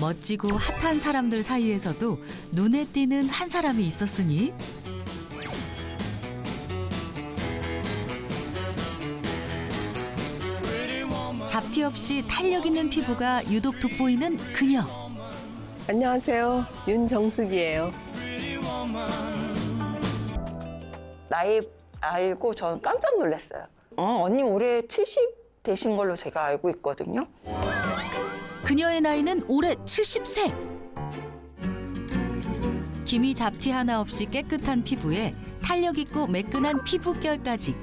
멋지고 핫한 사람들 사이에서도 눈에 띄는 한 사람이 있었으니 잡티 없이 탄력 있는 피부가 유독 돋보이는 그녀. 안녕하세요. 윤정숙이에요. 나이 알고 저는 깜짝 놀랐어요. 언니 올해 70 되신 걸로 제가 알고 있거든요. 그녀의 나이는 올해 70세. 기미 잡티 하나 없이 깨끗한 피부에 탄력 있고 매끈한 피부결까지.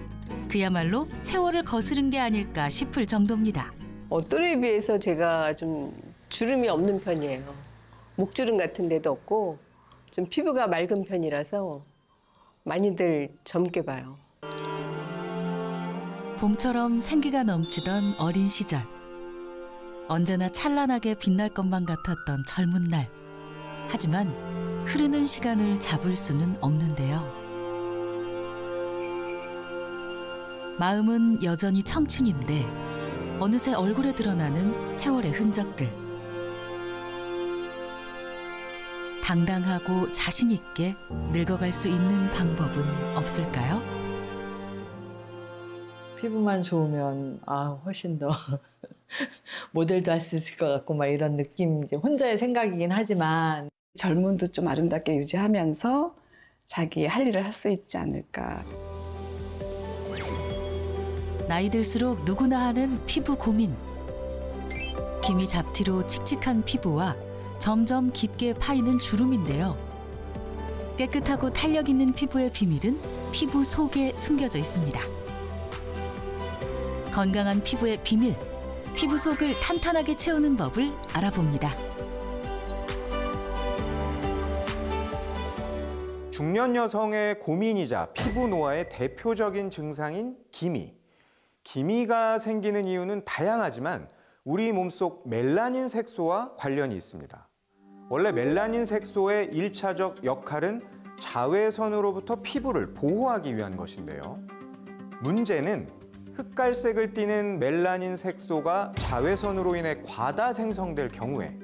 그야말로 세월을 거스른 게 아닐까 싶을 정도입니다. 또래에 비해서 제가 좀 주름이 없는 편이에요. 목주름 같은 데도 없고 좀 피부가 맑은 편이라서 많이들 젊게 봐요. 봄처럼 생기가 넘치던 어린 시절. 언제나 찬란하게 빛날 것만 같았던 젊은 날. 하지만 흐르는 시간을 잡을 수는 없는데요. 마음은 여전히 청춘인데 어느새 얼굴에 드러나는 세월의 흔적들. 당당하고 자신 있게 늙어갈 수 있는 방법은 없을까요? 피부만 좋으면 훨씬 더 모델도 할 수 있을 것 같고 막 이런 느낌, 이제 혼자의 생각이긴 하지만 젊음도 좀 아름답게 유지하면서 자기 할 일을 할 수 있지 않을까. 나이 들수록 누구나 하는 피부 고민. 기미 잡티로 칙칙한 피부와 점점 깊게 파이는 주름인데요. 깨끗하고 탄력 있는 피부의 비밀은 피부 속에 숨겨져 있습니다. 건강한 피부의 비밀, 피부 속을 탄탄하게 채우는 법을 알아봅니다. 중년 여성의 고민이자 피부 노화의 대표적인 증상인 기미. 기미가 생기는 이유는 다양하지만 우리 몸속 멜라닌 색소와 관련이 있습니다. 원래 멜라닌 색소의 1차적 역할은 자외선으로부터 피부를 보호하기 위한 것인데요. 문제는 흑갈색을 띠는 멜라닌 색소가 자외선으로 인해 과다 생성될 경우에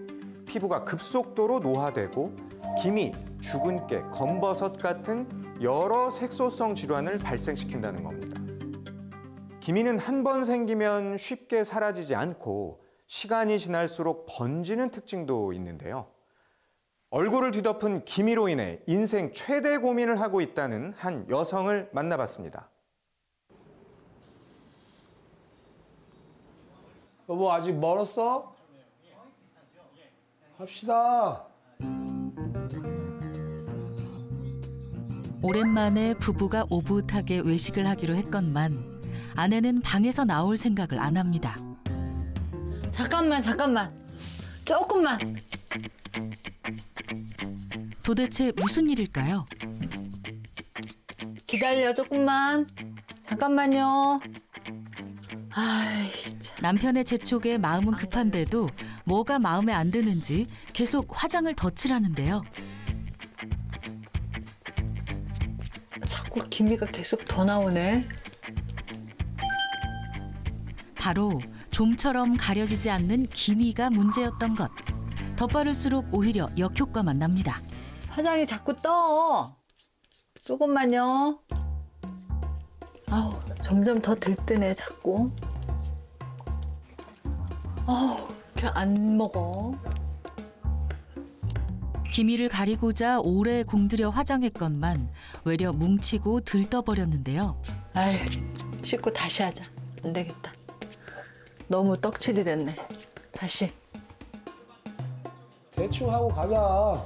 피부가 급속도로 노화되고 기미, 주근깨, 검버섯 같은 여러 색소성 질환을 발생시킨다는 겁니다. 기미는 한 번 생기면 쉽게 사라지지 않고 시간이 지날수록 번지는 특징도 있는데요. 얼굴을 뒤덮은 기미로 인해 인생 최대 고민을 하고 있다는 한 여성을 만나봤습니다. 여보, 아직 멀었어? 합시다. 오랜만에 부부가 오붓하게 외식을 하기로 했건만 아내는 방에서 나올 생각을 안 합니다. 잠깐만 조금만. 도대체 무슨 일일까요? 기다려 조금만. 잠깐만요. 남편의 재촉에 마음은 급한데도 뭐가 마음에 안 드는지 계속 화장을 덧칠하는데요. 자꾸 기미가 계속 더 나오네. 바로 좀처럼 가려지지 않는 기미가 문제였던 것. 덧바를수록 오히려 역효과만 납니다. 화장이 자꾸 떠. 조금만요. 점점 더 들뜨네 자꾸. 그냥 안 먹어. 기미를 가리고자 오래 공들여 화장했건만 외려 뭉치고 들떠버렸는데요. 씻고 다시 하자. 안 되겠다. 너무 떡칠이 됐네. 다시. 대충 하고 가자.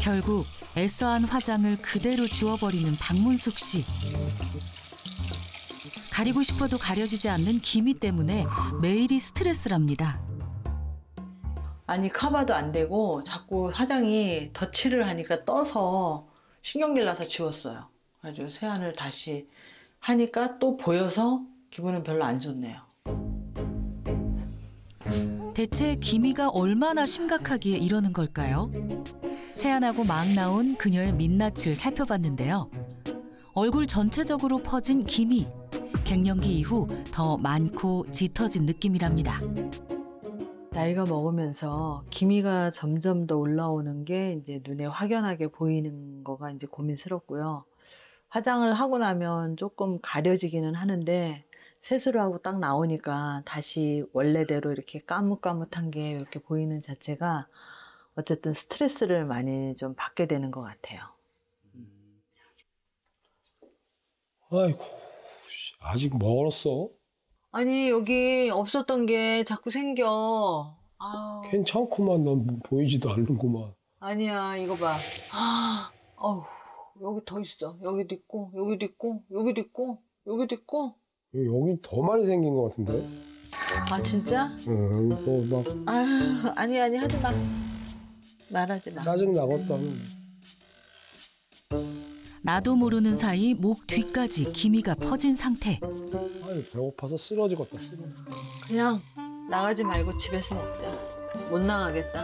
결국 애써한 화장을 그대로 지워버리는 박문숙 씨. 가리고 싶어도 가려지지 않는 기미 때문에 매일이 스트레스랍니다. 아니 커버도 안 되고 자꾸 화장이 덧칠을 하니까 떠서 신경질 나서 지웠어요. 그래가지고 세안을 다시 하니까 또 보여서 기분은 별로 안 좋네요. 대체 기미가 얼마나 심각하기에 이러는 걸까요? 세안하고 막 나온 그녀의 민낯을 살펴봤는데요. 얼굴 전체적으로 퍼진 기미. 갱년기 이후 더 많고 짙어진 느낌이랍니다. 나이가 먹으면서 기미가 점점 더 올라오는 게 이제 눈에 확연하게 보이는 거가 이제 고민스럽고요. 화장을 하고 나면 조금 가려지기는 하는데 세수를 하고 딱 나오니까 다시 원래대로 이렇게 까뭇까뭇한 게 이렇게 보이는 자체가 어쨌든 스트레스를 많이 좀 받게 되는 것 같아요. 아이고, 아직 멀었어? 아니 여기 없었던 게 자꾸 생겨. 아우. 괜찮구만. 난 보이지도 않는구만. 아니야 이거 봐. 어우, 여기 더 있어. 여기도 있고 여기도 있고 여기도 있고 여기도 있고. 여기 더 많이 생긴 것 같은데? 아 진짜? 응, 뭐 막 아유 아니 하지 마. 말하지 마. 짜증 나겠다. 나도 모르는 사이 목 뒤까지 기미가 퍼진 상태. 아이, 배고파서 쓰러지겠다. 그냥 나가지 말고 집에서 먹자. 못 나가겠다.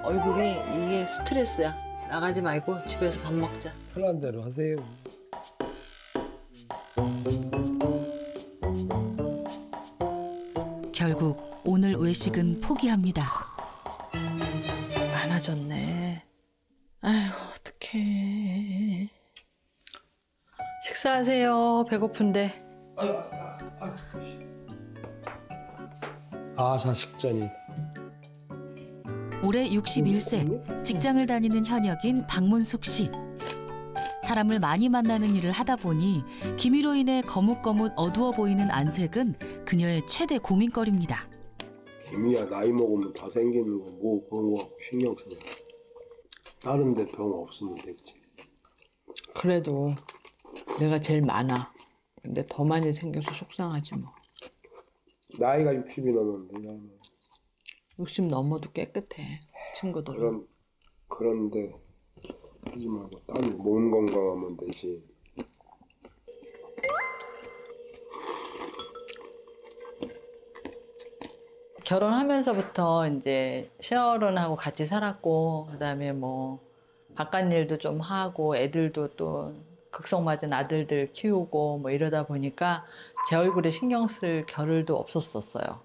얼굴이 이게 스트레스야. 나가지 말고 집에서 밥 먹자. 편한 대로 하세요. 결국 오늘 외식은 포기합니다. 많아졌네. 아이고 어떡해. 식사하세요. 배고픈데. 아사식전이. 올해 61세, 직장을 다니는 현역인 박문숙 씨. 사람을 많이 만나는 일을 하다 보니 기미로 인해 거뭇거뭇 어두워 보이는 안색은 그녀의 최대 고민거리입니다. 기미야, 나이 먹으면 다 생기는 거 뭐 그런 거 신경 쓰냐. 다른 데 병 없으면 됐지. 그래도 내가 제일 많아. 근데 더 많이 생겨서 속상하지 뭐. 나이가 60이 넘었는데. 60 넘어도 깨끗해. 친구들. 그런데 하지 말고 딴 몸 건강하면 되지. 결혼하면서부터 이제 시어른하고 같이 살았고, 그다음에 뭐 바깥 일도 좀 하고, 애들도 또 극성맞은 아들들 키우고 뭐 이러다 보니까 제 얼굴에 신경 쓸 겨를도 없었었어요.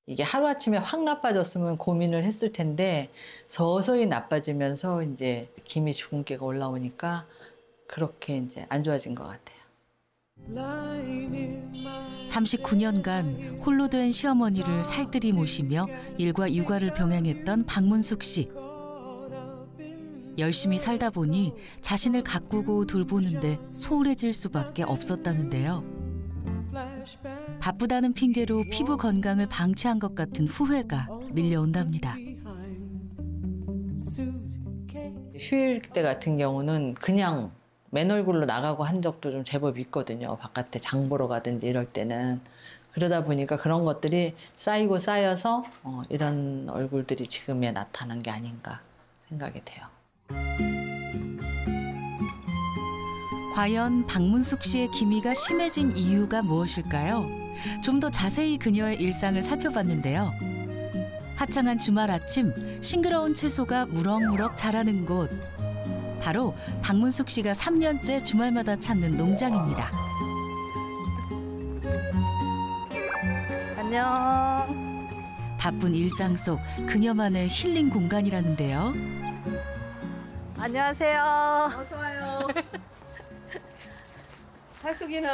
이게 하루아침에 확 나빠졌으면 고민을 했을 텐데 서서히 나빠지면서 이제 기미 주근깨가 올라오니까 그렇게 이제 안 좋아진 것 같아요. 39년간 홀로 된 시어머니를 살뜰히 모시며 일과 육아를 병행했던 박문숙 씨. 열심히 살다 보니 자신을 가꾸고 돌보는데 소홀해질 수밖에 없었다는데요. 바쁘다는 핑계로 피부 건강을 방치한 것 같은 후회가 밀려온답니다. 휴일 때 같은 경우는 그냥 맨 얼굴로 나가고 한 적도 좀 제법 있거든요. 바깥에 장 보러 가든지 이럴 때는. 그러다 보니까 그런 것들이 쌓이고 쌓여서 이런 얼굴들이 지금에 나타난 게 아닌가 생각이 돼요. 과연 박문숙 씨의 기미가 심해진 이유가 무엇일까요? 좀 더 자세히 그녀의 일상을 살펴봤는데요. 화창한 주말 아침, 싱그러운 채소가 무럭무럭 자라는 곳. 바로 박문숙 씨가 3년째 주말마다 찾는 농장입니다. 안녕. 바쁜 일상 속 그녀만의 힐링 공간이라는데요. 안녕하세요. 어서 와요. 하숙이는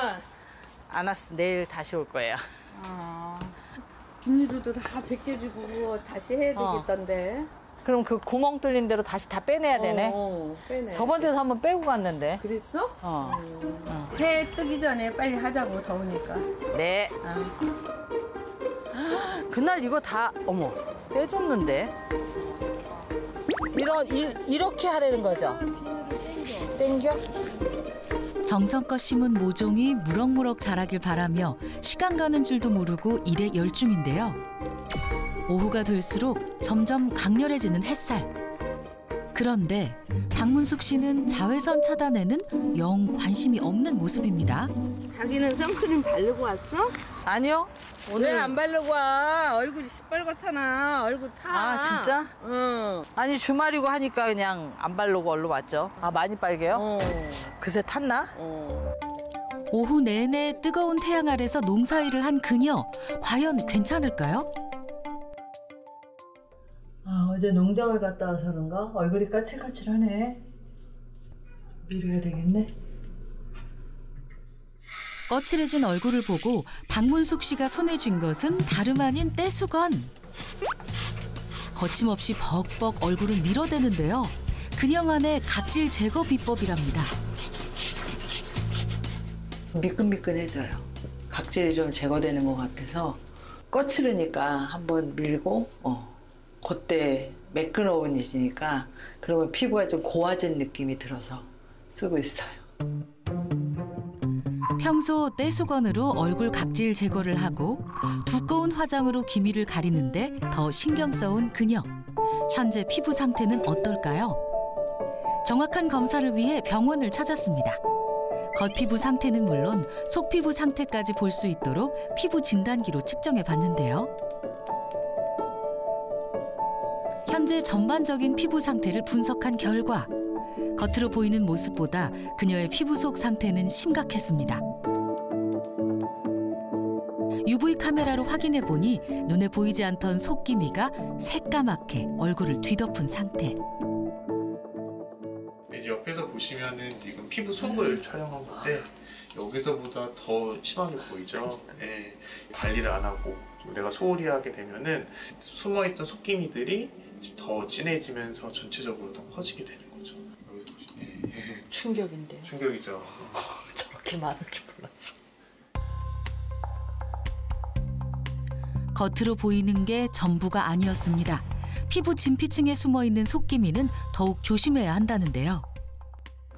안 왔어. 내일 다시 올 거예요. 비닐도 다 벗겨주고 다시 해야 되겠던데. 그럼 그 구멍 뚫린 대로 다시 다 빼내야 되네. 빼내. 저번 주에도 한번 빼고 갔는데. 그랬어? 네. 해 뜨기 전에 빨리 하자고 더우니까. 네. 그날 이거 다 어머 빼줬는데. 이렇게 하라는 거죠? 땡겨? 정성껏 심은 모종이 무럭무럭 자라길 바라며 시간 가는 줄도 모르고 일에 열중인데요. 오후가 될수록 점점 강렬해지는 햇살. 그런데 박문숙 씨는 자외선 차단에는 영 관심이 없는 모습입니다. 자기는 선크림 바르고 왔어? 아니요. 왜 안 바르고 와? 얼굴이 시뻘겋잖아. 얼굴 타. 아 진짜? 응. 아니 주말이고 하니까 그냥 안 바르고 얼른 왔죠. 아 많이 빨개요? 그새 탔나? 오후 내내 뜨거운 태양 아래서 농사일을 한 그녀. 과연 괜찮을까요? 아, 어제 농장을 갔다 와서 그런가? 얼굴이 까칠까칠하네. 밀어야 되겠네. 거칠해진 얼굴을 보고 박문숙 씨가 손에 쥔 것은 다름 아닌 떼수건. 거침없이 벅벅 얼굴을 밀어대는데요. 그녀만의 각질 제거 비법이랍니다. 미끈미끈해져요. 각질이 좀 제거되는 것 같아서 거칠으니까 한번 밀고 그때 매끈어운이시니까 그러면 피부가 좀 고와진 느낌이 들어서 쓰고 있어요. 평소 떼수건으로 얼굴 각질 제거를 하고 두꺼운 화장으로 기미를 가리는데 더 신경 써온 그녀. 현재 피부 상태는 어떨까요? 정확한 검사를 위해 병원을 찾았습니다. 겉피부 상태는 물론 속피부 상태까지 볼 수 있도록 피부 진단기로 측정해 봤는데요. 현재 전반적인 피부 상태를 분석한 결과 겉으로 보이는 모습보다 그녀의 피부 속 상태는 심각했습니다. UV 카메라로 확인해 보니 눈에 보이지 않던 속기미가 새까맣게 얼굴을 뒤덮은 상태. 이제 옆에서 보시면은 지금 피부 속을 촬영한 건데 여기서보다 더 심하게 보이죠. 네. 관리를 안 하고 내가 소홀히 하게 되면은 숨어있던 속기미들이 더 진해지면서 전체적으로 더 퍼지게 되는 거죠. 여기서 보시면 충격인데요. 충격이죠. 저렇게 많을 줄 몰랐어. 겉으로 보이는 게 전부가 아니었습니다. 피부 진피층에 숨어있는 속기미는 더욱 조심해야 한다는데요.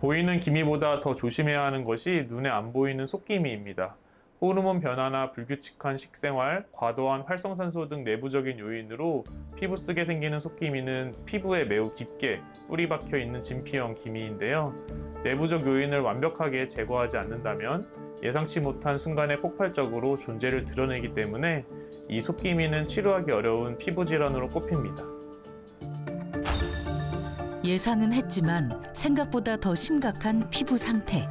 보이는 기미보다 더 조심해야 하는 것이 눈에 안 보이는 속기미입니다. 호르몬 변화나 불규칙한 식생활, 과도한 활성산소 등 내부적인 요인으로 피부 속에 생기는 속기미는 피부에 매우 깊게 뿌리 박혀 있는 진피형 기미인데요. 내부적 요인을 완벽하게 제거하지 않는다면 예상치 못한 순간에 폭발적으로 존재를 드러내기 때문에 이 속기미는 치료하기 어려운 피부 질환으로 꼽힙니다. 예상은 했지만 생각보다 더 심각한 피부 상태.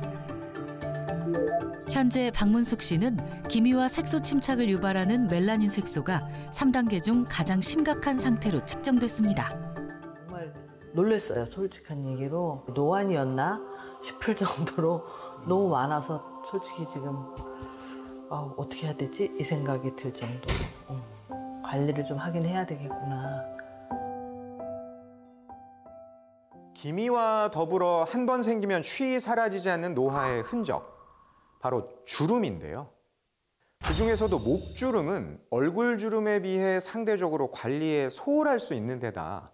현재 박문숙 씨는 기미와 색소 침착을 유발하는 멜라닌 색소가 3단계 중 가장 심각한 상태로 측정됐습니다. 정말 놀랐어요. 솔직한 얘기로. 노안이었나 싶을 정도로 너무 많아서 솔직히 지금 어떻게 해야 되지? 이 생각이 들 정도로 관리를 좀 하긴 해야 되겠구나. 기미와 더불어 한 번 생기면 쉬이 사라지지 않는 노화의 흔적. 바로 주름인데요. 그중에서도 목주름은 얼굴 주름에 비해 상대적으로 관리에 소홀할 수 있는 데다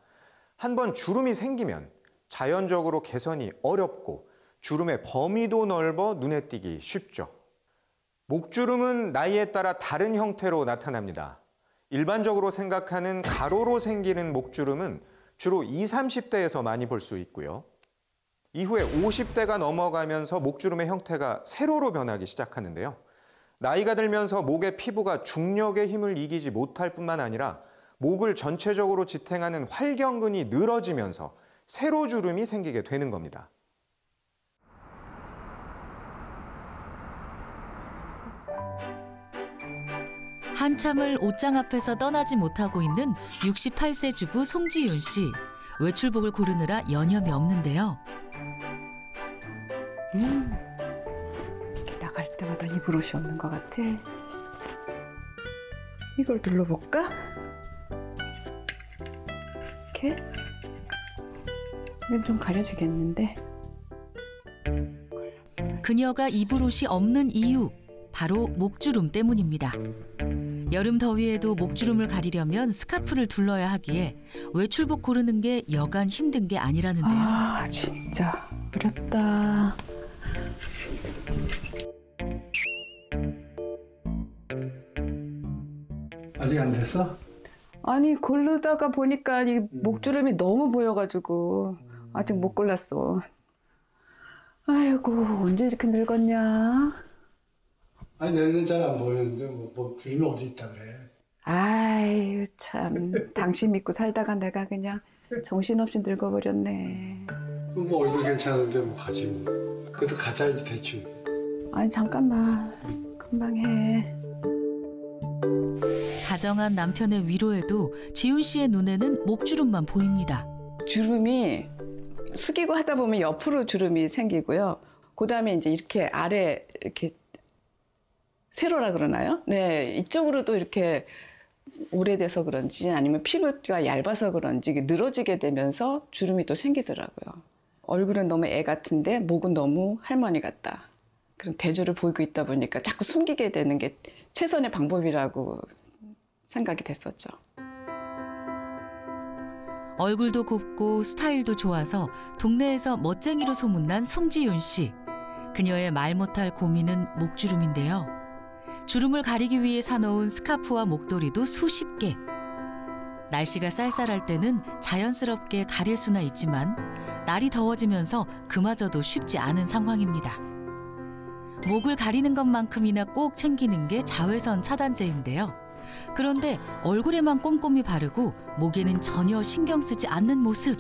한 번 주름이 생기면 자연적으로 개선이 어렵고 주름의 범위도 넓어 눈에 띄기 쉽죠. 목주름은 나이에 따라 다른 형태로 나타납니다. 일반적으로 생각하는 가로로 생기는 목주름은 주로 20, 30대에서 많이 볼 수 있고요. 이후에 50대가 넘어가면서 목주름의 형태가 세로로 변하기 시작하는데요. 나이가 들면서 목의 피부가 중력의 힘을 이기지 못할 뿐만 아니라 목을 전체적으로 지탱하는 활경근이 늘어지면서 세로주름이 생기게 되는 겁니다. 한참을 옷장 앞에서 떠나지 못하고 있는 68세 주부 송지윤 씨. 외출복을 고르느라 여념이 없는데요. 나갈 때마다 입을 옷이 없는 것 같아. 이걸 눌러볼까? 이렇게? 이건 좀 가려지겠는데. 그녀가 입을 옷이 없는 이유, 바로 목주름 때문입니다. 여름 더위에도 목주름을 가리려면 스카프를 둘러야 하기에 외출복 고르는 게 여간 힘든 게 아니라는데요. 아, 진짜 어렵다. 아직 안 됐어? 아니, 고르다가 보니까 이 목주름이 너무 보여가지고 아직 못 골랐어. 아이고, 언제 이렇게 늙었냐? 아니 내는 잘 안 보이는데 뭐 주름이 어디 있다 그래. 아유, 참. 당신 믿고 살다가 내가 그냥 정신없이 늙어버렸네. 뭐 얼굴 괜찮은데 뭐 가지 뭐. 그래도 가자야지 대충. 아니 잠깐만 금방 해. 다정한 남편의 위로에도 지훈 씨의 눈에는 목주름만 보입니다. 주름이 숙이고 하다 보면 옆으로 주름이 생기고요. 그다음에 이제 이렇게 아래 이렇게 세로라 그러나요? 네, 이쪽으로도 이렇게 오래돼서 그런지 아니면 피부가 얇아서 그런지 늘어지게 되면서 주름이 또 생기더라고요. 얼굴은 너무 애 같은데 목은 너무 할머니 같다. 그런 대조를 보이고 있다 보니까 자꾸 숨기게 되는 게 최선의 방법이라고 생각이 됐었죠. 얼굴도 곱고 스타일도 좋아서 동네에서 멋쟁이로 소문난 송지윤 씨. 그녀의 말 못할 고민은 목주름인데요. 주름을 가리기 위해 사놓은 스카프와 목도리도 수십 개. 날씨가 쌀쌀할 때는 자연스럽게 가릴 수나 있지만 날이 더워지면서 그마저도 쉽지 않은 상황입니다. 목을 가리는 것만큼이나 꼭 챙기는 게 자외선 차단제인데요. 그런데 얼굴에만 꼼꼼히 바르고 목에는 전혀 신경 쓰지 않는 모습.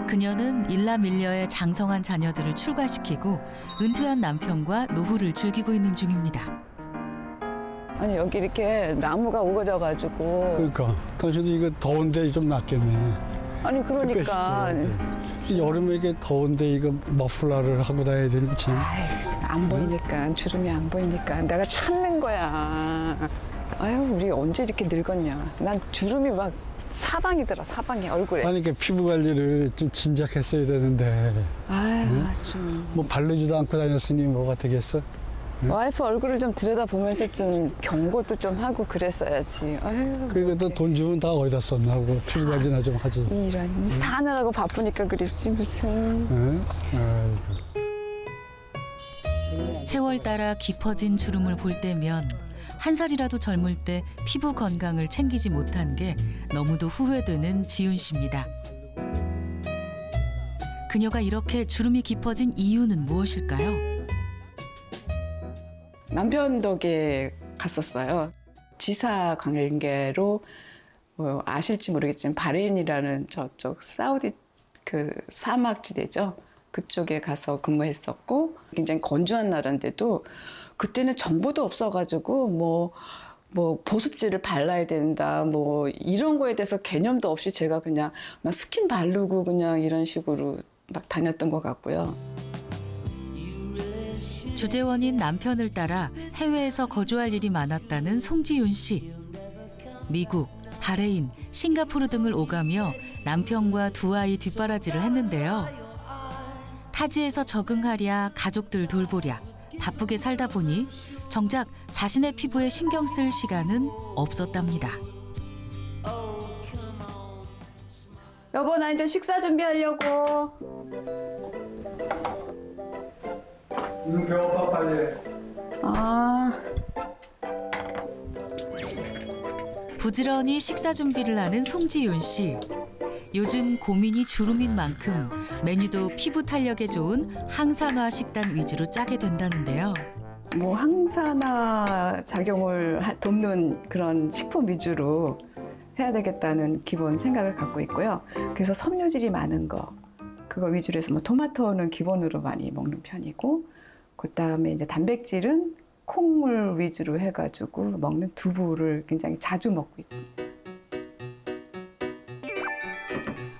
그녀는 일남일녀의 장성한 자녀들을 출가시키고 은퇴한 남편과 노후를 즐기고 있는 중입니다. 아니 여기 이렇게 나무가 우거져가지고. 그러니까 당신도 이거 더운데 좀 낫겠네. 아니 그러니까. 여름에 이게 더운데 이거 머플러를 하고 다녀야 되는 참. 안 보이니까 주름이 안 보이니까 내가 참는 거야. 아유 우리 언제 이렇게 늙었냐. 난 주름이 막 사방이더라 사방에 얼굴에. 아니 그러니까 피부 관리를 좀 진작 했어야 되는데. 아유 응? 좀. 뭐 바르지도 않고 다녔으니 뭐가 되겠어? 응? 와이프 얼굴을 좀 들여다보면서 좀 경고도 좀 하고 그랬어야지. 아유. 그리고 돈 주면 다 어디다 썼나 하고 피부 관리나 좀 하지. 이런 사느라고 바쁘니까 그랬지 무슨. 응? 아이고. 세월 따라 깊어진 주름을 볼 때면 한 살이라도 젊을 때 피부 건강을 챙기지 못한 게 너무도 후회되는 지훈 씨입니다. 그녀가 이렇게 주름이 깊어진 이유는 무엇일까요? 남편 덕에 갔었어요. 지사 관계로 뭐 아실지 모르겠지만 바레인이라는 저쪽 사우디 그 사막지대죠. 그쪽에 가서 근무했었고 굉장히 건조한 나라인데도 그때는 정보도 없어가지고 뭐 보습제를 발라야 된다 뭐 이런 거에 대해서 개념도 없이 제가 그냥 막 스킨 바르고 그냥 이런 식으로 막 다녔던 것 같고요. 주재원인 남편을 따라 해외에서 거주할 일이 많았다는 송지윤 씨. 미국, 바레인, 싱가포르 등을 오가며 남편과 두 아이 뒷바라지를 했는데요. 타지에서 적응하랴 가족들 돌보랴 바쁘게 살다 보니 정작 자신의 피부에 신경 쓸 시간은 없었답니다. 여보 나 이제 식사 준비하려고. 배고파 빨리. 아. 부지런히 식사 준비를 하는 송지윤 씨. 요즘 고민이 주름인 만큼 메뉴도 피부 탄력에 좋은 항산화 식단 위주로 짜게 된다는데요. 뭐 항산화 작용을 돕는 그런 식품 위주로 해야 되겠다는 기본 생각을 갖고 있고요. 그래서 섬유질이 많은 거 그거 위주로 해서 뭐 토마토는 기본으로 많이 먹는 편이고 그다음에 이제 단백질은 콩물 위주로 해가지고 먹는 두부를 굉장히 자주 먹고 있습니다.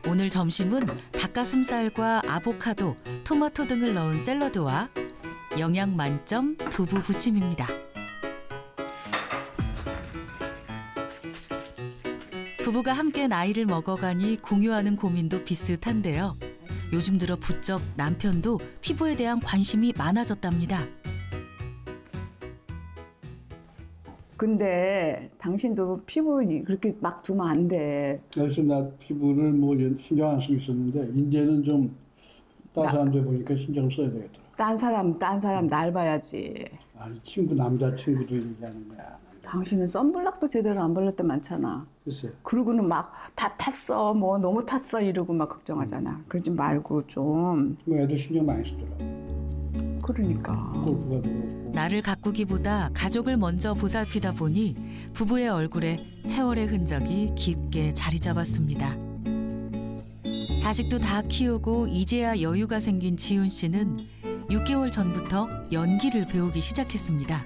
오늘 점심은 닭가슴살과 아보카도, 토마토 등을 넣은 샐러드와 영양 만점 두부 부침입니다. 부부가 함께 나이를 먹어가니 공유하는 고민도 비슷한데요. 요즘 들어 부쩍 남편도 피부에 대한 관심이 많아졌답니다. 근데 당신도 피부 그렇게 막 두면 안 돼. 그래서 나 피부를 뭐 신경 안 쓰고 있었는데 이제는 좀 다른 사람들 보니까 신경 써야 되겠더라. 딴 사람 날 봐야지. 아니 남자 친구도 얘기하는 거야. 당신은 선블락도 제대로 안 발랐 때 많잖아. 글쎄. 그러고는 막 다 탔어, 뭐 너무 탔어 이러고 막 걱정하잖아. 그러지 말고 좀. 뭐 애도 신경 많이 쓰더라. 그러니까. 골프가 들어오고. 나를 가꾸기보다 가족을 먼저 보살피다 보니 부부의 얼굴에 세월의 흔적이 깊게 자리 잡았습니다. 자식도 다 키우고 이제야 여유가 생긴 지훈 씨는 6개월 전부터 연기를 배우기 시작했습니다.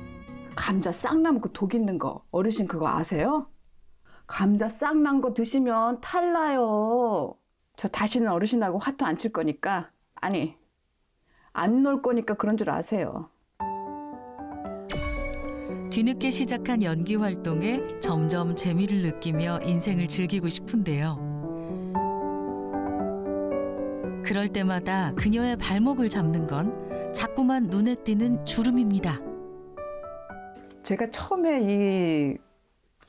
감자 싹남 그 독 있는 거 어르신 그거 아세요? 감자 싹난 거 드시면 탈 나요. 저 다시는 어르신하고 화투 안 칠 거니까 아니 안 놀 거니까 그런 줄 아세요. 뒤늦게 시작한 연기 활동에 점점 재미를 느끼며 인생을 즐기고 싶은데요. 그럴 때마다 그녀의 발목을 잡는 건 자꾸만 눈에 띄는 주름입니다. 제가 처음에 이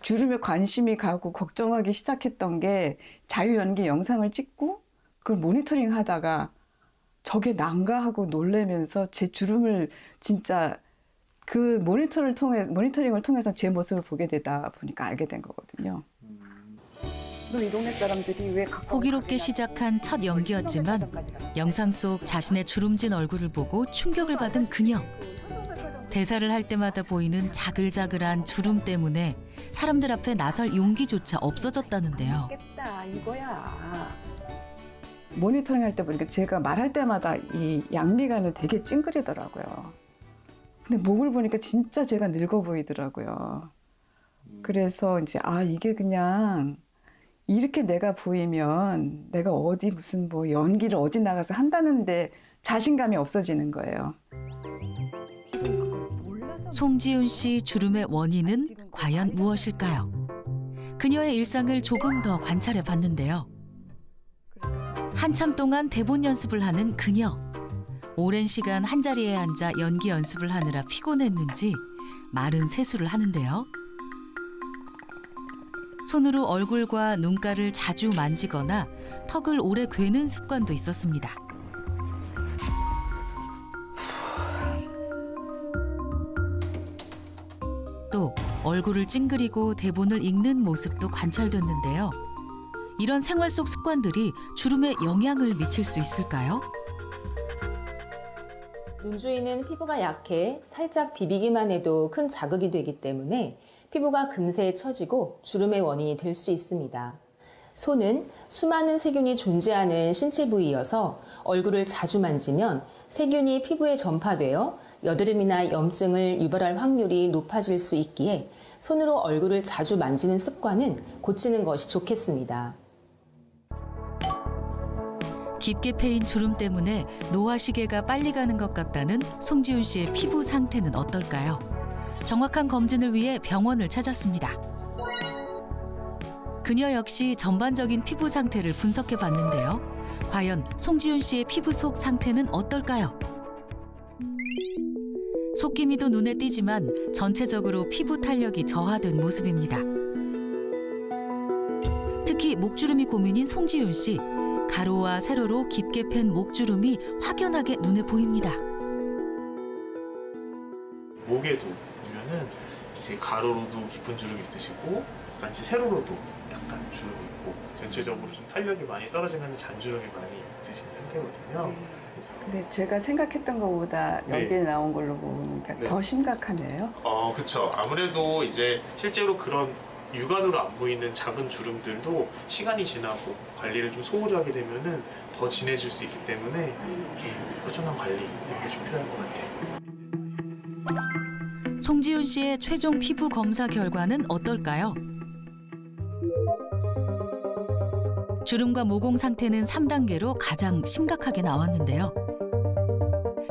주름에 관심이 가고 걱정하기 시작했던 게 자유연기 영상을 찍고 그걸 모니터링 하다가 저게 난가 하고 놀래면서 제 주름을 진짜 그 모니터링을 통해서 제 모습을 보게 되다 보니까 알게 된 거거든요. 너 이 동네 사람들이 왜 호기롭게 시작한 첫 연기였지만 영상 속 자신의 주름진 얼굴을 보고 충격을 받은 그녀. 대사를 할 때마다 보이는 자글자글한 주름 때문에 사람들 앞에 나설 용기조차 없어졌다는데요. 이거야. 모니터링 할 때 보니까 제가 말할 때마다 이 양미간은 되게 찡그리더라고요. 근데 목을 보니까 진짜 제가 늙어 보이더라고요. 그래서 이제 이게 그냥 이렇게 내가 보이면 내가 어디 무슨 뭐 연기를 어디 나가서 한다는데 자신감이 없어지는 거예요. 송지훈 씨 주름의 원인은 과연 무엇일까요? 그녀의 일상을 조금 더 관찰해 봤는데요. 한참 동안 대본 연습을 하는 그녀. 오랜 시간 한자리에 앉아 연기 연습을 하느라 피곤했는지 마른 세수를 하는데요. 손으로 얼굴과 눈가를 자주 만지거나 턱을 오래 괴는 습관도 있었습니다. 또 얼굴을 찡그리고 대본을 읽는 모습도 관찰됐는데요. 이런 생활 속 습관들이 주름에 영향을 미칠 수 있을까요? 눈 주위는 피부가 약해 살짝 비비기만 해도 큰 자극이 되기 때문에 피부가 금세 처지고 주름의 원인이 될 수 있습니다. 손은 수많은 세균이 존재하는 신체 부위여서 얼굴을 자주 만지면 세균이 피부에 전파되어 여드름이나 염증을 유발할 확률이 높아질 수 있기에 손으로 얼굴을 자주 만지는 습관은 고치는 것이 좋겠습니다. 깊게 패인 주름 때문에 노화 시계가 빨리 가는 것 같다는 송지훈 씨의 피부 상태는 어떨까요? 정확한 검진을 위해 병원을 찾았습니다. 그녀 역시 전반적인 피부 상태를 분석해 봤는데요. 과연 송지훈 씨의 피부 속 상태는 어떨까요? 속기미도 눈에 띄지만 전체적으로 피부 탄력이 저하된 모습입니다. 특히 목주름이 고민인 송지훈 씨. 가로와 세로로 깊게 팬 목주름이 확연하게 눈에 보입니다. 목에도 보면은 이제 가로로도 깊은 주름이 있으시고 같이 세로로도 약간 주름이 있고 전체적으로 좀 탄력이 많이 떨어지면서 잔주름이 많이 있으신 상태거든요. 근데 제가 생각했던 것보다 여기에 나온 걸로 보니까 더 심각하네요. 그렇죠. 아무래도 이제 실제로 그런 육안으로 안 보이는 작은 주름들도 시간이 지나고 관리를 좀 소홀히 하게 되면은 더 진해질 수 있기 때문에 좀 꾸준한 관리 이런 게 좀 필요할 것 같아요. 송지훈 씨의 최종 피부 검사 결과는 어떨까요? 주름과 모공 상태는 3단계로 가장 심각하게 나왔는데요.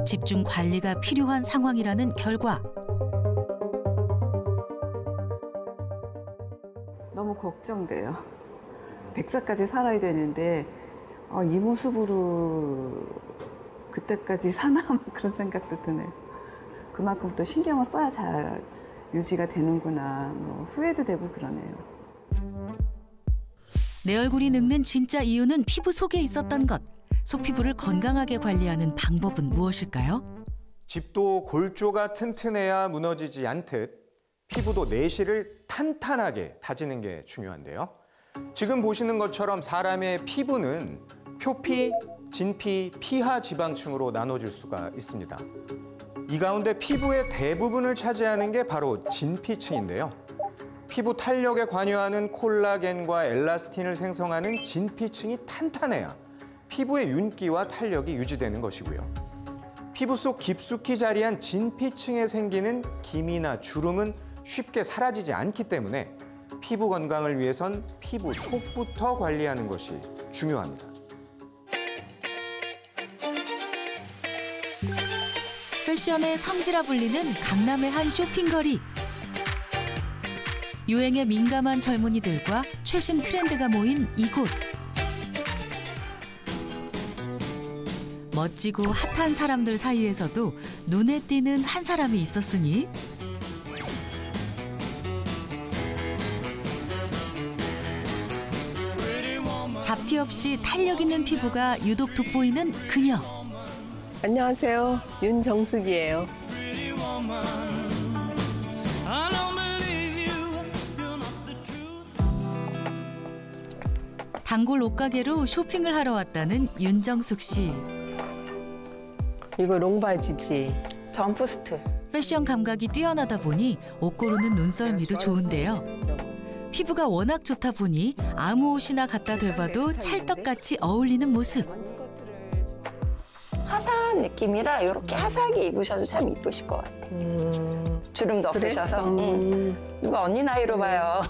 집중 관리가 필요한 상황이라는 결과. 너무 걱정돼요. 100살까지 살아야 되는데 이 모습으로 그때까지 사나 그런 생각도 드네요. 그만큼 또 신경을 써야 잘 유지가 되는구나. 후회도 되고 그러네요. 내 얼굴이 늙는 진짜 이유는 피부 속에 있었던 것. 속 피부를 건강하게 관리하는 방법은 무엇일까요? 집도 골조가 튼튼해야 무너지지 않듯 피부도 내실을 탄탄하게 다지는 게 중요한데요. 지금 보시는 것처럼 사람의 피부는 표피, 진피, 피하 지방층으로 나눠질 수가 있습니다. 이 가운데 피부의 대부분을 차지하는 게 바로 진피층인데요. 피부 탄력에 관여하는 콜라겐과 엘라스틴을 생성하는 진피층이 탄탄해야 피부의 윤기와 탄력이 유지되는 것이고요. 피부 속 깊숙이 자리한 진피층에 생기는 기미나 주름은 쉽게 사라지지 않기 때문에 피부 건강을 위해선 피부 속부터 관리하는 것이 중요합니다. 패션의 성지라 불리는 강남의 한 쇼핑거리. 유행에 민감한 젊은이들과 최신 트렌드가 모인 이곳. 멋지고 핫한 사람들 사이에서도 눈에 띄는 한 사람이 있었으니 잡티 없이 탄력 있는 피부가 유독 돋보이는 그녀. 안녕하세요. 윤정숙이에요. 단골 옷가게로 쇼핑을 하러 왔다는 윤정숙 씨. 이거 롱바지지. 점프스트. 패션 감각이 뛰어나다 보니 옷 고르는 눈썰미도 좋은데요. 피부가 워낙 좋다 보니 아무 옷이나 갖다 대봐도 찰떡같이 어울리는 모습. 화사한 느낌이라 이렇게 화사하게 입으셔도 참 이쁘실 것 같아요. 주름도 그래? 없으셔서. 누가 언니 나이로 봐요.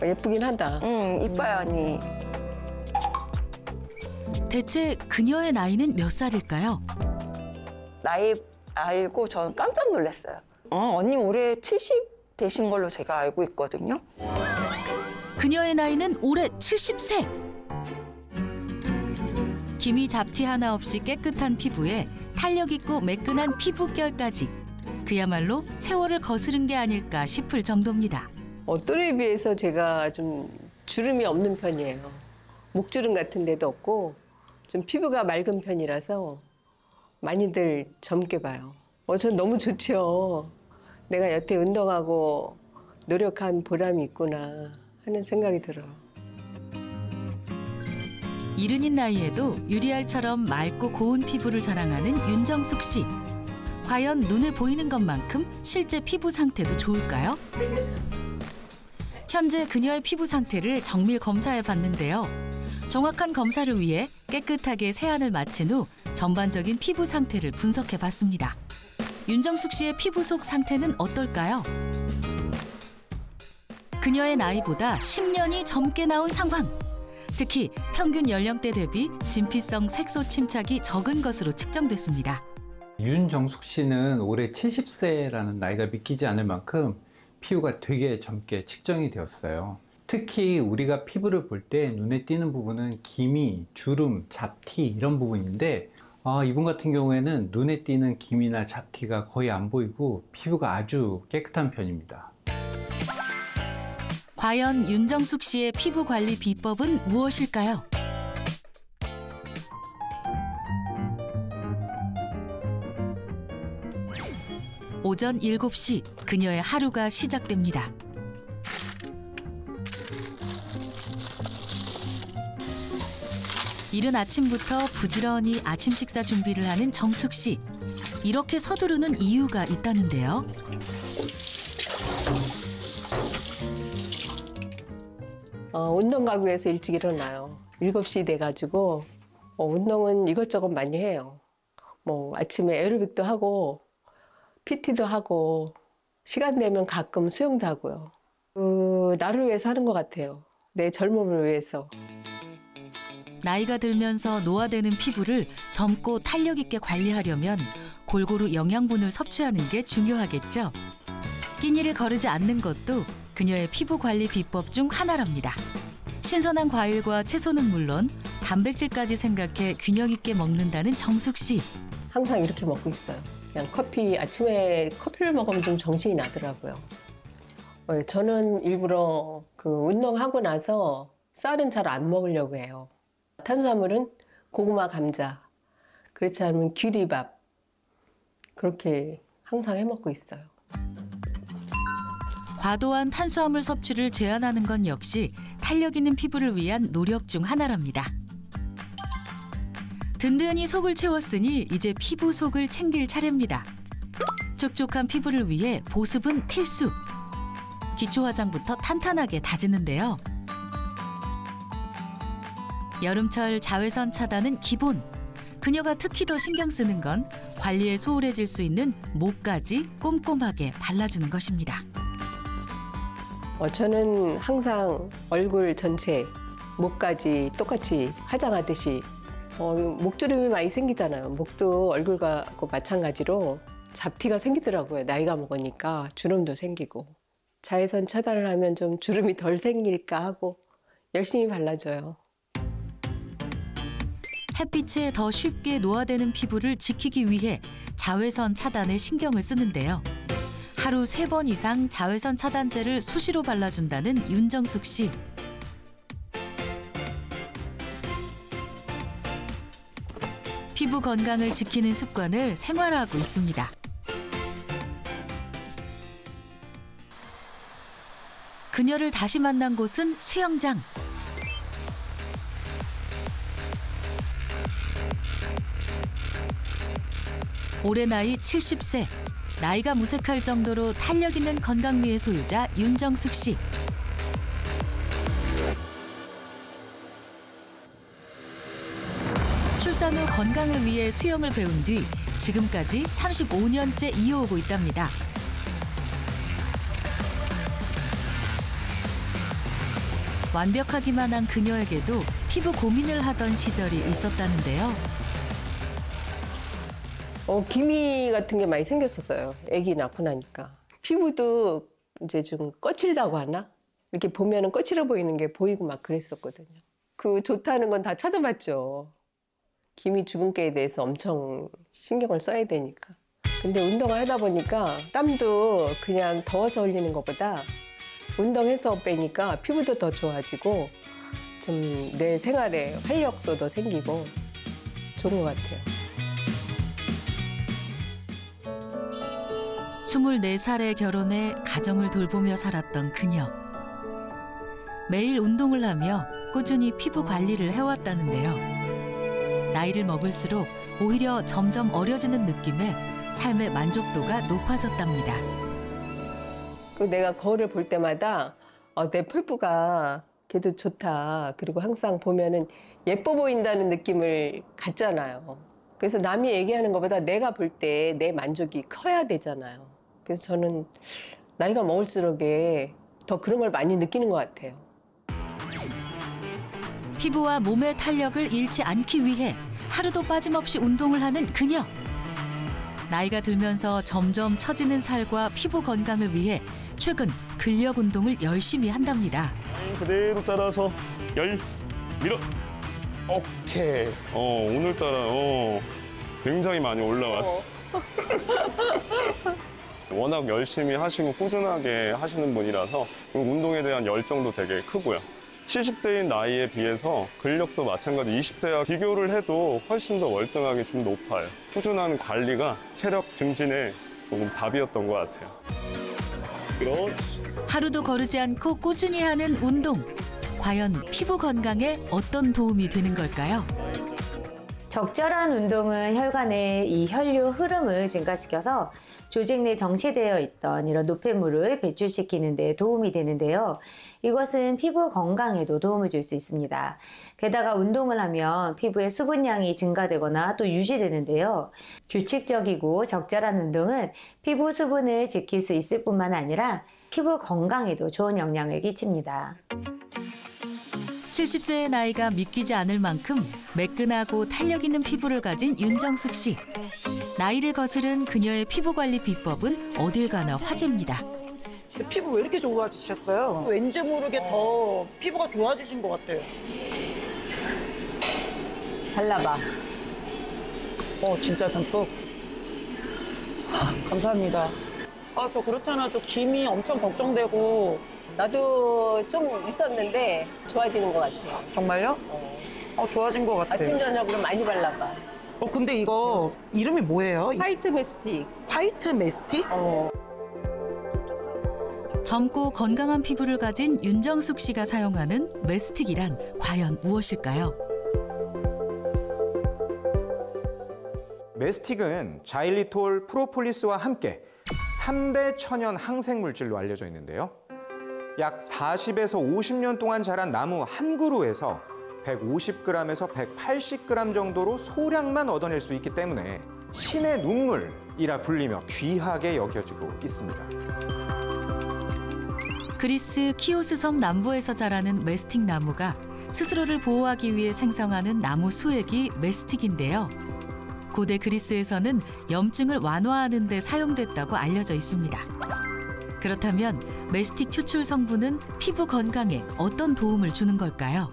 예쁘긴 하다. 이뻐요 언니. 대체 그녀의 나이는 몇 살일까요? 나이 알고 저는 깜짝 놀랐어요. 언니 올해 70 되신 걸로 제가 알고 있거든요. 그녀의 나이는 올해 70세. 기미 잡티 하나 없이 깨끗한 피부에 탄력 있고 매끈한 피부결까지. 그야말로 세월을 거스른 게 아닐까 싶을 정도입니다. 또래에 비해서 제가 좀 주름이 없는 편이에요. 목주름 같은 데도 없고 좀 피부가 맑은 편이라서 많이들 젊게 봐요. 전 너무 좋죠. 내가 여태 운동하고 노력한 보람이 있구나 하는 생각이 들어요. 이른인 나이에도 유리알처럼 맑고 고운 피부를 자랑하는 윤정숙 씨. 과연 눈에 보이는 것만큼 실제 피부 상태도 좋을까요? 현재 그녀의 피부 상태를 정밀 검사해 봤는데요. 정확한 검사를 위해 깨끗하게 세안을 마친 후 전반적인 피부 상태를 분석해 봤습니다. 윤정숙 씨의 피부 속 상태는 어떨까요? 그녀의 나이보다 10년이 젊게 나온 상황. 특히 평균 연령대 대비 진피성 색소 침착이 적은 것으로 측정됐습니다. 윤정숙 씨는 올해 70세라는 나이가 믿기지 않을 만큼 피부가 되게 젊게 측정이 되었어요. 특히 우리가 피부를 볼 때 눈에 띄는 부분은 기미, 주름, 잡티 이런 부분인데 이분 같은 경우에는 눈에 띄는 기미나 잡티가 거의 안 보이고 피부가 아주 깨끗한 편입니다. 과연 윤정숙 씨의 피부 관리 비법은 무엇일까요? 오전 7시 그녀의 하루가 시작됩니다. 이른 아침부터 부지런히 아침 식사 준비를 하는 정숙 씨. 이렇게 서두르는 이유가 있다는데요. 운동 가기 위해서 일찍 일어나요. 7시 돼가지고 운동은 이것저것 많이 해요. 아침에 에어로빅도 하고 PT도 하고 시간 되면 가끔 수영도 하고요. 나를 위해서 하는 것 같아요. 내 젊음을 위해서. 나이가 들면서 노화되는 피부를 젊고 탄력 있게 관리하려면 골고루 영양분을 섭취하는 게 중요하겠죠. 끼니를 거르지 않는 것도 그녀의 피부 관리 비법 중 하나랍니다. 신선한 과일과 채소는 물론 단백질까지 생각해 균형 있게 먹는다는 정숙 씨. 항상 이렇게 먹고 있어요. 그냥 아침에 커피를 먹으면 좀 정신이 나더라고요. 저는 일부러 운동하고 나서 쌀은 잘 안 먹으려고 해요. 탄수화물은 고구마, 감자, 그렇지 않으면 귀리밥, 그렇게 항상 해먹고 있어요. 과도한 탄수화물 섭취를 제한하는 건 역시 탄력 있는 피부를 위한 노력 중 하나랍니다. 든든히 속을 채웠으니 이제 피부 속을 챙길 차례입니다. 촉촉한 피부를 위해 보습은 필수. 기초 화장부터 탄탄하게 다지는데요. 여름철 자외선 차단은 기본. 그녀가 특히 더 신경 쓰는 건 관리에 소홀해질 수 있는 목까지 꼼꼼하게 발라주는 것입니다. 저는 항상 얼굴 전체, 목까지 똑같이 화장하듯이 목주름이 많이 생기잖아요. 목도 얼굴과 마찬가지로 잡티가 생기더라고요. 나이가 먹으니까 주름도 생기고. 자외선 차단을 하면 좀 주름이 덜 생길까 하고 열심히 발라줘요. 햇빛에 더 쉽게 노화되는 피부를 지키기 위해 자외선 차단에 신경을 쓰는데요. 하루 3번 이상 자외선 차단제를 수시로 발라준다는 윤정숙 씨. 피부 건강을 지키는 습관을 생활화하고 있습니다. 그녀를 다시 만난 곳은 수영장. 올해 나이 70세. 나이가 무색할 정도로 탄력 있는 건강미의 소유자 윤정숙 씨. 출산 후 건강을 위해 수영을 배운 뒤 지금까지 35년째 이어오고 있답니다. 완벽하기만 한 그녀에게도 피부 고민을 하던 시절이 있었다는데요. 기미 같은 게 많이 생겼었어요. 아기 낳고 나니까. 피부도 이제 좀 거칠다고 하나? 이렇게 보면은 거칠어 보이는 게 보이고 막 그랬었거든요. 그 좋다는 건 다 찾아봤죠. 기미 주근깨에 대해서 엄청 신경을 써야 되니까. 근데 운동을 하다 보니까 땀도 그냥 더워서 흘리는 것보다 운동해서 빼니까 피부도 더 좋아지고 좀 내 생활에 활력소도 생기고 좋은 것 같아요. 24살에 결혼해 가정을 돌보며 살았던 그녀. 매일 운동을 하며 꾸준히 피부 관리를 해왔다는데요. 나이를 먹을수록 오히려 점점 어려지는 느낌에 삶의 만족도가 높아졌답니다. 내가 거울을 볼 때마다 내 피부가 그래도 좋다. 그리고 항상 보면은 예뻐 보인다는 느낌을 갖잖아요. 그래서 남이 얘기하는 것보다 내가 볼 때 내 만족이 커야 되잖아요. 그래서 저는 나이가 먹을수록 더 그런 걸 많이 느끼는 것 같아요. 피부와 몸의 탄력을 잃지 않기 위해 하루도 빠짐없이 운동을 하는 그녀. 나이가 들면서 점점 처지는 살과 피부 건강을 위해 최근 근력 운동을 열심히 한답니다. 그대로 따라서 밀어. 오케이. 오늘따라 굉장히 많이 올라왔어. 워낙 열심히 하시고 꾸준하게 하시는 분이라서 운동에 대한 열정도 되게 크고요. 70대인 나이에 비해서 근력도 마찬가지 20대와 비교를 해도 훨씬 더 월등하게 좀 높아요. 꾸준한 관리가 체력 증진에 조금 답이었던 것 같아요. 그렇지. 하루도 거르지 않고 꾸준히 하는 운동. 과연 피부 건강에 어떤 도움이 되는 걸까요? 적절한 운동은 혈관의 이 혈류 흐름을 증가시켜서 조직 내 정체되어 있던 이런 노폐물을 배출시키는 데 도움이 되는데요. 이것은 피부 건강에도 도움을 줄 수 있습니다. 게다가 운동을 하면 피부의 수분량이 증가되거나 또 유지되는데요. 규칙적이고 적절한 운동은 피부 수분을 지킬 수 있을 뿐만 아니라 피부 건강에도 좋은 영향을 끼칩니다. 70세의 나이가 믿기지 않을 만큼 매끈하고 탄력 있는 피부를 가진 윤정숙 씨. 나이를 거스른 그녀의 피부 관리 비법은 어딜 가나 화제입니다. 피부 왜 이렇게 좋아지셨어요? 왠지 모르게 더 피부가 좋아지신 것 같아요. 발라봐. 진짜 듬뿍. 감사합니다. 저 그렇잖아. 저 기미 엄청 걱정되고. 나도 좀 있었는데 좋아지는 것 같아요. 정말요? 좋아진 것 같아요. 아침 저녁으로 많이 발라봐. 근데 이거 이름이 뭐예요? 화이트 메스틱. 화이트 메스틱? 젊고 건강한 피부를 가진 윤정숙 씨가 사용하는 메스틱이란 과연 무엇일까요? 메스틱은 자일리톨, 프로폴리스와 함께 3대 천연 항생물질로 알려져 있는데요. 약 40에서 50년 동안 자란 나무 한 그루에서 150g에서 180g 정도로 소량만 얻어낼 수 있기 때문에 신의 눈물이라 불리며 귀하게 여겨지고 있습니다. 그리스 키오스 섬 남부에서 자라는 메스틱 나무가 스스로를 보호하기 위해 생성하는 나무 수액이 메스틱인데요. 고대 그리스에서는 염증을 완화하는 데 사용됐다고 알려져 있습니다. 그렇다면 메스틱 추출 성분은 피부 건강에 어떤 도움을 주는 걸까요?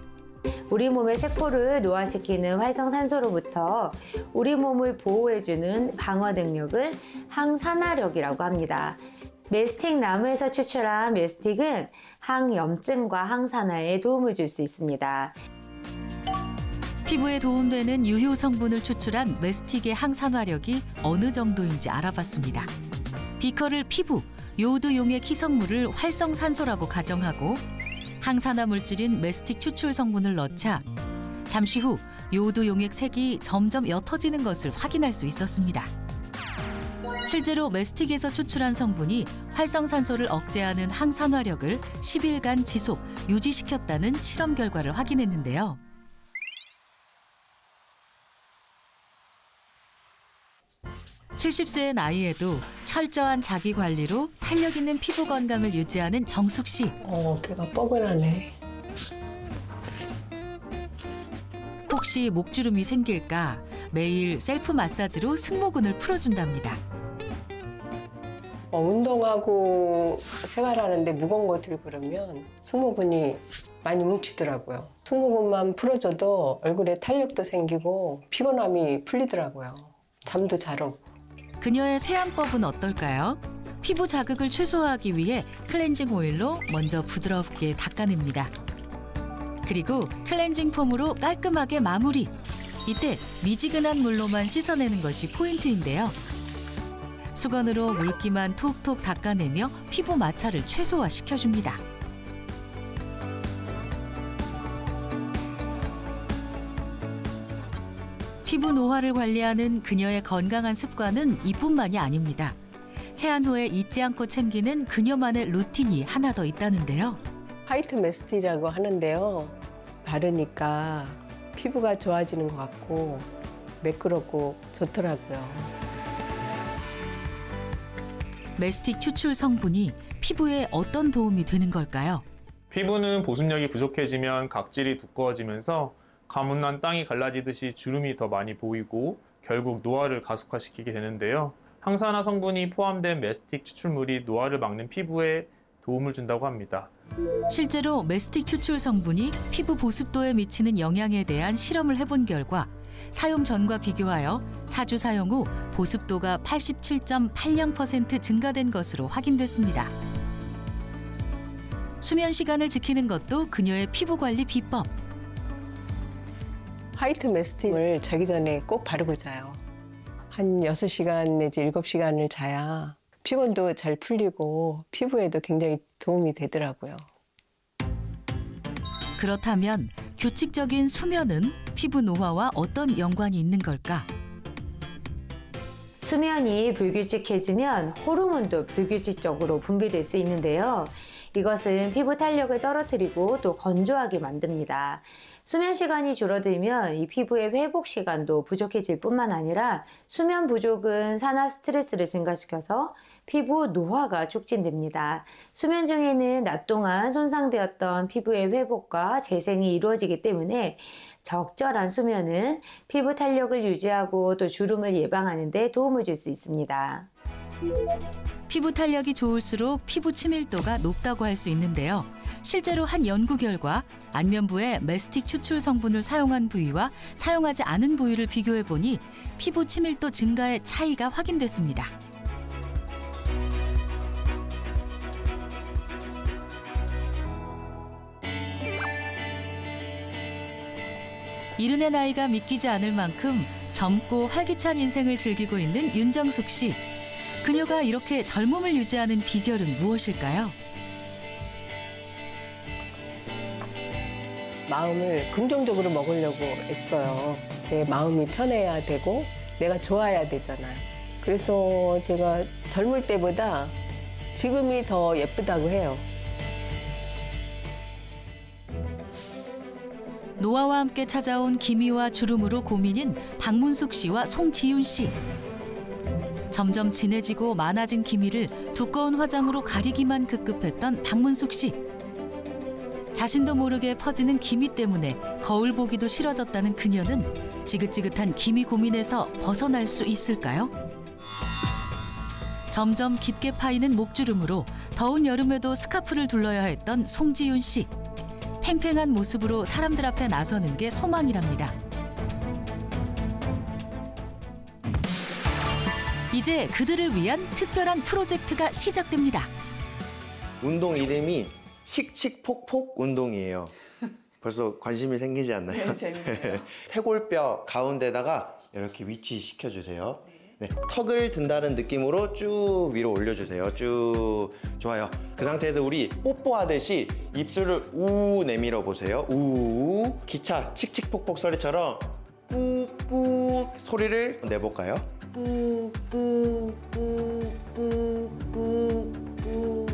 우리 몸의 세포를 노화시키는 활성산소로부터 우리 몸을 보호해주는 방어 능력을 항산화력이라고 합니다. 메스틱 나무에서 추출한 메스틱은 항염증과 항산화에 도움을 줄 수 있습니다. 피부에 도움되는 유효 성분을 추출한 메스틱의 항산화력이 어느 정도인지 알아봤습니다. 비커를 피부, 요오드 용액 희석물을 활성산소라고 가정하고 항산화 물질인 메스틱 추출 성분을 넣자 잠시 후 요오드 용액 색이 점점 옅어지는 것을 확인할 수 있었습니다. 실제로 메스틱에서 추출한 성분이 활성산소를 억제하는 항산화력을 10일간 지속, 유지시켰다는 실험 결과를 확인했는데요. (70세의) 나이에도 철저한 자기 관리로 탄력 있는 피부 건강을 유지하는 정숙 씨. 걔가 뻐근하네. 혹시 목주름이 생길까 매일 셀프 마사지로 승모근을 풀어준답니다. 운동하고 생활하는데 무거운 거 들고 그러면 승모근이 많이 뭉치더라고요. 승모근만 풀어줘도 얼굴에 탄력도 생기고 피곤함이 풀리더라고요. 잠도 잘 오고. 그녀의 세안법은 어떨까요? 피부 자극을 최소화하기 위해 클렌징 오일로 먼저 부드럽게 닦아냅니다. 그리고 클렌징 폼으로 깔끔하게 마무리. 이때 미지근한 물로만 씻어내는 것이 포인트인데요. 수건으로 물기만 톡톡 닦아내며 피부 마찰을 최소화시켜줍니다. 피부 노화를 관리하는 그녀의 건강한 습관은 이뿐만이 아닙니다. 세안 후에 잊지 않고 챙기는 그녀만의 루틴이 하나 더 있다는데요. 화이트 메스틱이라고 하는데요. 바르니까 피부가 좋아지는 것 같고 매끄럽고 좋더라고요. 메스틱 추출 성분이 피부에 어떤 도움이 되는 걸까요? 피부는 보습력이 부족해지면 각질이 두꺼워지면서 가문난 땅이 갈라지듯이 주름이 더 많이 보이고 결국 노화를 가속화시키게 되는데요. 항산화 성분이 포함된 메스틱 추출물이 노화를 막는 피부에 도움을 준다고 합니다. 실제로 메스틱 추출 성분이 피부 보습도에 미치는 영향에 대한 실험을 해본 결과 사용 전과 비교하여 4주 사용 후 보습도가 87.80% 증가된 것으로 확인됐습니다. 수면 시간을 지키는 것도 그녀의 피부 관리 비법. 화이트 메스틱을 자기 전에 꼭 바르고 자요. 한 6시간 내지 7시간을 자야 피곤도 잘 풀리고 피부에도 굉장히 도움이 되더라고요. 그렇다면 규칙적인 수면은 피부 노화와 어떤 연관이 있는 걸까? 수면이 불규칙해지면 호르몬도 불규칙적으로 분비될 수 있는데요. 이것은 피부 탄력을 떨어뜨리고 또 건조하게 만듭니다. 수면 시간이 줄어들면 이 피부의 회복 시간도 부족해질 뿐만 아니라 수면 부족은 산화 스트레스를 증가시켜서 피부 노화가 촉진됩니다. 수면 중에는 낮 동안 손상되었던 피부의 회복과 재생이 이루어지기 때문에 적절한 수면은 피부 탄력을 유지하고 또 주름을 예방하는 데 도움을 줄 수 있습니다. 피부 탄력이 좋을수록 피부 치밀도가 높다고 할 수 있는데요. 실제로 한 연구 결과 안면부에 메스틱 추출 성분을 사용한 부위와 사용하지 않은 부위를 비교해보니 피부 치밀도 증가의 차이가 확인됐습니다. 이른의 나이가 믿기지 않을 만큼 젊고 활기찬 인생을 즐기고 있는 윤정숙 씨. 그녀가 이렇게 젊음을 유지하는 비결은 무엇일까요? 마음을 긍정적으로 먹으려고 애써요. 내 마음이 편해야 되고 내가 좋아야 되잖아요. 그래서 제가 젊을 때보다 지금이 더 예쁘다고 해요. 노화와 함께 찾아온 기미와 주름으로 고민인 박문숙 씨와 송지윤 씨. 점점 진해지고 많아진 기미를 두꺼운 화장으로 가리기만 급급했던 박문숙 씨. 자신도 모르게 퍼지는 기미 때문에 거울 보기도 싫어졌다는 그녀는 지긋지긋한 기미 고민에서 벗어날 수 있을까요? 점점 깊게 파이는 목주름으로 더운 여름에도 스카프를 둘러야 했던 송지윤 씨. 팽팽한 모습으로 사람들 앞에 나서는 게 소망이랍니다. 이제 그들을 위한 특별한 프로젝트가 시작됩니다. 운동 이름이 칙칙폭폭 운동이에요. 벌써 관심이 생기지 않나요? 네, 재밌네요. 쇄골뼈 가운데다가 이렇게 위치시켜 주세요. 네, 턱을 든다는 느낌으로 쭉 위로 올려주세요. 쭉. 좋아요. 그 상태에서 우리 뽀뽀하듯이 입술을 우 내밀어 보세요. 우. 기차 칙칙폭폭 소리처럼 뿌뿌 소리를 내볼까요? 뿌뿌뿌뿌뿌뿌뿌.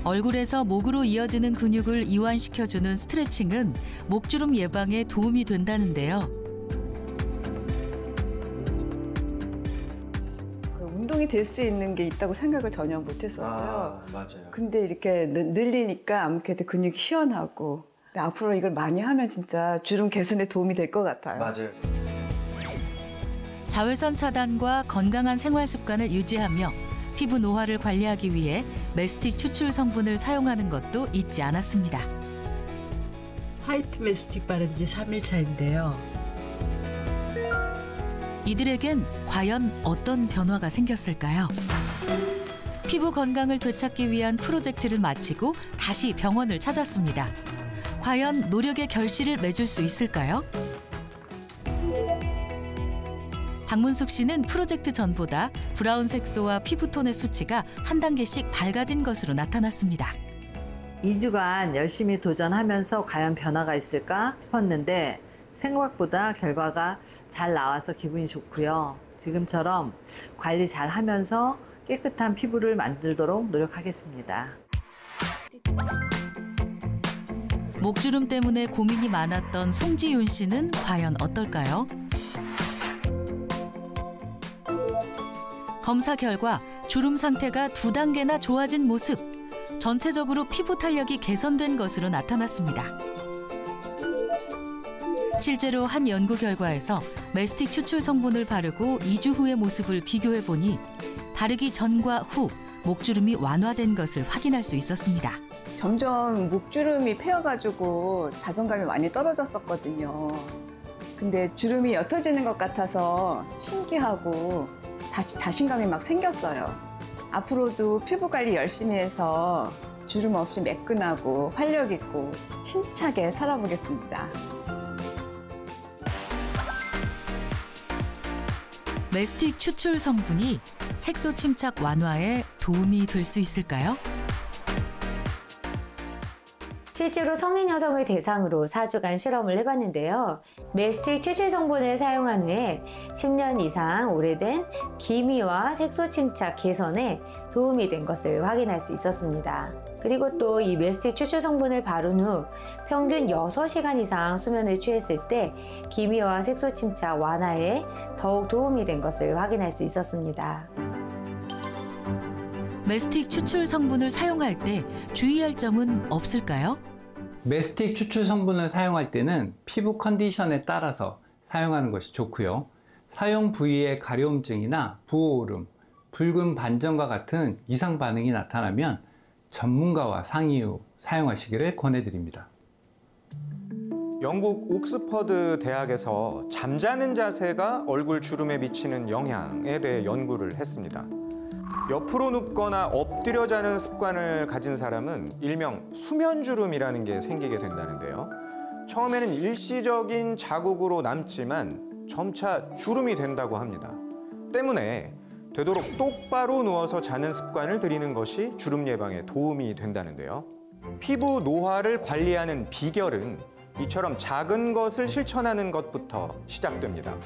얼굴에서 목으로 이어지는 근육을 이완시켜주는 스트레칭은 목주름 예방에 도움이 된다는데요. 운동이 될 수 있는 게 있다고 생각을 전혀 못했었어요. 맞아요. 근데 이렇게 늘리니까 아무래도 근육이 시원하고 앞으로 이걸 많이 하면 진짜 주름 개선에 도움이 될 것 같아요. 맞아요. 자외선 차단과 건강한 생활 습관을 유지하며 피부 노화를 관리하기 위해 메스틱 추출 성분을 사용하는 것도 잊지 않았습니다. 화이트 메스틱 바른 지 3일 차인데요. 이들에겐 과연 어떤 변화가 생겼을까요? 피부 건강을 되찾기 위한 프로젝트를 마치고 다시 병원을 찾았습니다. 과연 노력의 결실을 맺을 수 있을까요? 박문숙 씨는 프로젝트 전보다 브라운 색소와 피부톤의 수치가 한 단계씩 밝아진 것으로 나타났습니다. 2주간 열심히 도전하면서 과연 변화가 있을까 싶었는데 생각보다 결과가 잘 나와서 기분이 좋고요. 지금처럼 관리 잘 하면서 깨끗한 피부를 만들도록 노력하겠습니다. 목주름 때문에 고민이 많았던 송지윤 씨는 과연 어떨까요? 검사 결과 주름 상태가 2단계나 좋아진 모습, 전체적으로 피부 탄력이 개선된 것으로 나타났습니다. 실제로 한 연구 결과에서 메스틱 추출 성분을 바르고 2주 후의 모습을 비교해 보니 바르기 전과 후 목주름이 완화된 것을 확인할 수 있었습니다. 점점 목주름이 패여가지고 자존감이 많이 떨어졌었거든요. 근데 주름이 옅어지는 것 같아서 신기하고 다시 자신감이 막 생겼어요. 앞으로도 피부 관리 열심히 해서 주름 없이 매끈하고 활력 있고 힘차게 살아보겠습니다. 메스틱 추출 성분이 색소 침착 완화에 도움이 될 수 있을까요? 실제로 성인 여성을 대상으로 4주간 실험을 해봤는데요. 메스틱 추출 성분을 사용한 후에 10년 이상 오래된 기미와 색소 침착 개선에 도움이 된 것을 확인할 수 있었습니다. 그리고 또 이 메스틱 추출 성분을 바른 후 평균 6시간 이상 수면을 취했을 때 기미와 색소 침착 완화에 더욱 도움이 된 것을 확인할 수 있었습니다. 메스틱 추출 성분을 사용할 때 주의할 점은 없을까요? 메스틱 추출 성분을 사용할 때는 피부 컨디션에 따라서 사용하는 것이 좋고요. 사용 부위에 가려움증이나 부어오름, 붉은 반점과 같은 이상 반응이 나타나면 전문가와 상의 후 사용하시기를 권해드립니다. 영국 옥스퍼드 대학에서 잠자는 자세가 얼굴 주름에 미치는 영향에 대해 연구를 했습니다. 옆으로 눕거나 엎드려 자는 습관을 가진 사람은 일명 수면주름이라는 게 생기게 된다는데요. 처음에는 일시적인 자국으로 남지만 점차 주름이 된다고 합니다. 때문에 되도록 똑바로 누워서 자는 습관을 들이는 것이 주름 예방에 도움이 된다는데요. 피부 노화를 관리하는 비결은 이처럼 작은 것을 실천하는 것부터 시작됩니다.